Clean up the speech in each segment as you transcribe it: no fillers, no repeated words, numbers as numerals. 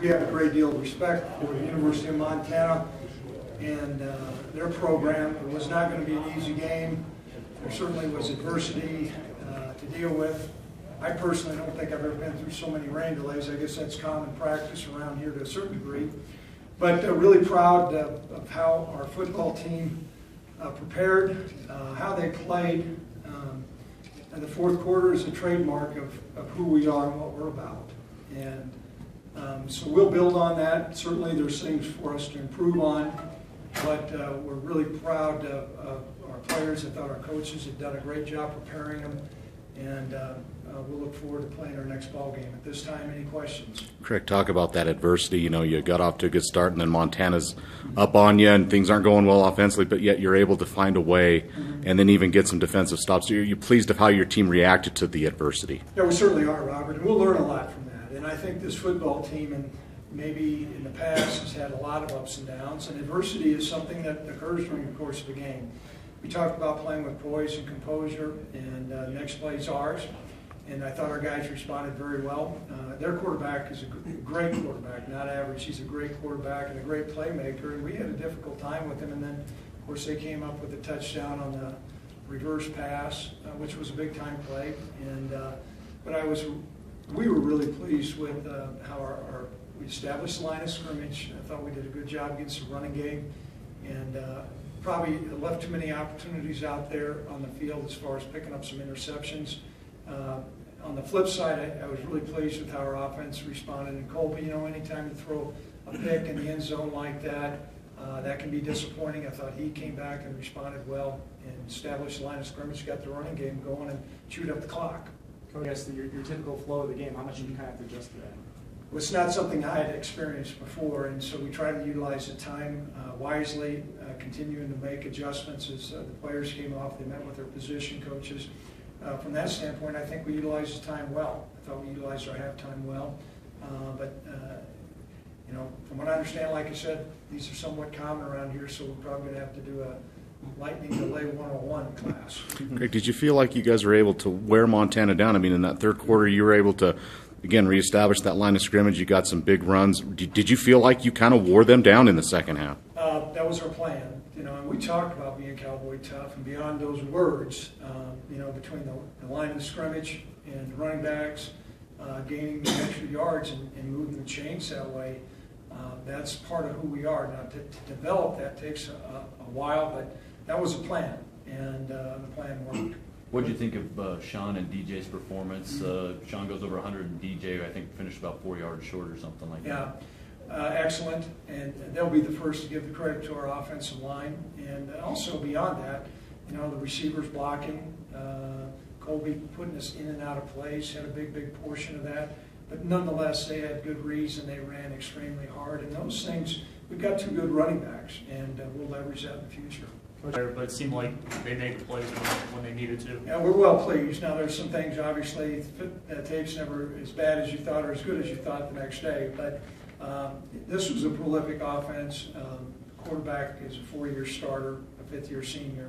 we have a great deal of respect for the University of Montana and their program. It was not going to be an easy game. There certainly was adversity to deal with. I personally don't think I've ever been through so many rain delays. I guess that's common practice around here to a certain degree. But really proud of how our football team prepared, how they played. And the fourth quarter is a trademark of who we are and what we're about. And so we'll build on that. Certainly there's things for us to improve on, but we're really proud of our players. I thought our coaches had done a great job preparing them, and we'll look forward to playing our next ball game. At this time, any questions? Craig, talk about that adversity. You know, you got off to a good start, and then Montana's up on you, and things aren't going well offensively, but yet you're able to find a way and then even get some defensive stops. Are you pleased of how your team reacted to the adversity? Yeah, we certainly are, Robert, and we'll learn a lot from that. And I think this football team, and maybe in the past, has had a lot of ups and downs, and adversity is something that occurs during the course of the game. We talked about playing with poise and composure, and the next play is ours. And I thought our guys responded very well. Their quarterback is a great quarterback, not average. He's a great quarterback and a great playmaker. And we had a difficult time with him. And then, of course, they came up with a touchdown on the reverse pass, which was a big-time play. And but we were really pleased with how we established the line of scrimmage. I thought we did a good job against the running game, and probably left too many opportunities out there on the field as far as picking up some interceptions. On the flip side, I was really pleased with how our offense responded. And Colby, you know, anytime you throw a pick in the end zone like that, that can be disappointing. I thought he came back and responded well and established the line of scrimmage, got the running game going, and chewed up the clock. I guess your typical flow of the game, how much did you kind of have to adjust to that? Well, it's not something I had experienced before, and so we try to utilize the time wisely, continuing to make adjustments as the players came off. They met with their position coaches. From that standpoint, I think we utilized the time well. I thought we utilized our halftime well. But you know, from what I understand, like I said, these are somewhat common around here, so we're probably going to have to do a lightning delay 101 class. Craig, did you feel like you guys were able to wear Montana down? I mean, in that third quarter, you were able to, again, reestablish that line of scrimmage. You got some big runs. Did you feel like you kind of wore them down in the second half? That was our plan. You know, and we talked about being Cowboy tough, and beyond those words, you know, between the line of scrimmage and the running backs, gaining the extra yards and moving the chains that way, that's part of who we are. Now, to develop that takes a while, but that was a plan, and the plan worked. What did you think of Sean and DJ's performance? Sean goes over 100, and DJ, I think, finished about 4 yards short or something like that. Excellent, and they'll be the first to give the credit to our offensive line. And also beyond that, you know, the receivers blocking, Colby putting us in and out of plays, had a big portion of that. But nonetheless, they had good reads and they ran extremely hard. And those things, we've got two good running backs, and we'll leverage that in the future. But it seemed like they made the plays when they needed to. Yeah, we're well pleased. Now, there's some things, obviously, tape's never as bad as you thought or as good as you thought the next day. But this was a prolific offense. Quarterback is a 4-year starter, a 5th-year senior.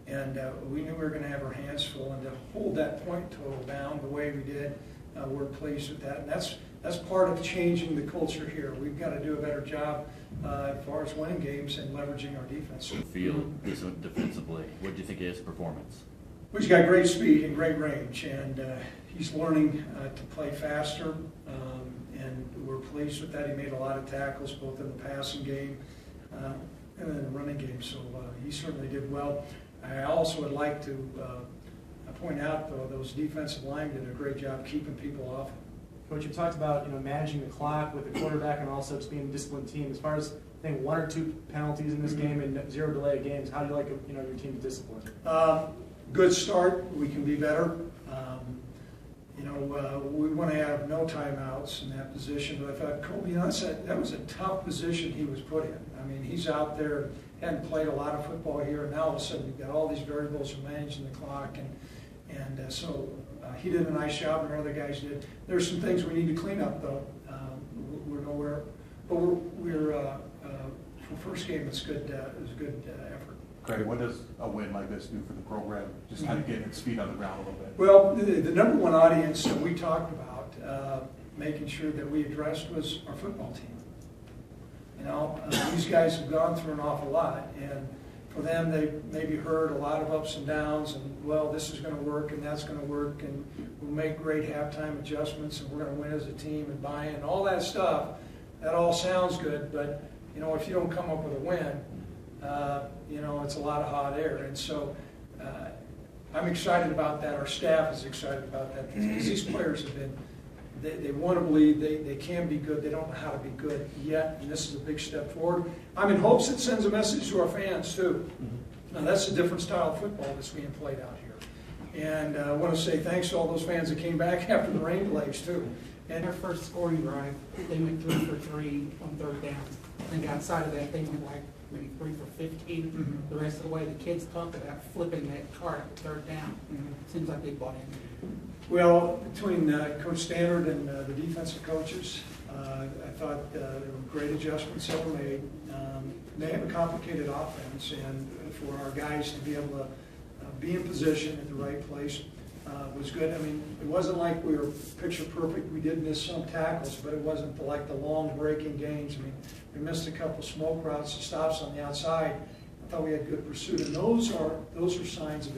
And we knew we were going to have our hands full. And to hold that point total down the way we did, we're pleased with that. And that's part of changing the culture here. We've got to do a better job as far as winning games and leveraging our defense. Field defensively, what did you think of his performance? Well, he's got great speed and great range, and he's learning to play faster, and we're pleased with that. He made a lot of tackles both in the passing game and in the running game, so he certainly did well. I also would like to point out, though, those defensive linemen did a great job keeping people off. Coach, you talked about, you know, managing the clock with the quarterback and also just being a disciplined team. As far as, I think, 1 or 2 penalties in this game and 0 delay games, how do you like, you know, your team's discipline? Good start. We can be better. You know, we want to have no timeouts in that position. But I thought, Colby, you know, that was a tough position he was put in. I mean, he's out there, hadn't played a lot of football here, and now all of a sudden you've got all these variables of managing the clock, and so he did a nice job, and our other guys did. There's some things we need to clean up, though. We're nowhere, but we're for first game, it's good. It was a good effort. Craig, what does a win like this do for the program? Just kind of getting its feet on the ground a little bit. Well, the number one audience that we talked about making sure that we addressed was our football team. You know, these guys have gone through an awful lot, and for them, they maybe heard a lot of ups and downs, and well, this is going to work and that's going to work, and we'll make great halftime adjustments, and we're going to win as a team and buy in, all that stuff. That all sounds good, but you know, if you don't come up with a win, you know, it's a lot of hot air. And so I'm excited about that. Our staff is excited about that because these players have been. They want to believe they can be good. They don't know how to be good yet, and this is a big step forward. I'm in hopes it sends a message to our fans, too. Now, that's a different style of football that's being played out here. And I want to say thanks to all those fans that came back after the rain delays, too. And their first scoring drive, they went 3 for 3 on third down. I think outside of that, they went like maybe 3 for 15. The rest of the way, the kids talked about flipping that card at third down. Seems like they bought in. Well, between Coach Stannard and the defensive coaches, I thought there were great adjustments that were made. They have a complicated offense, and for our guys to be able to be in position at the right place was good. I mean, it wasn't like we were picture perfect. We did miss some tackles, but it wasn't like the long breaking games. I mean, we missed a couple smoke routes, stops on the outside. I thought we had good pursuit, and those are signs of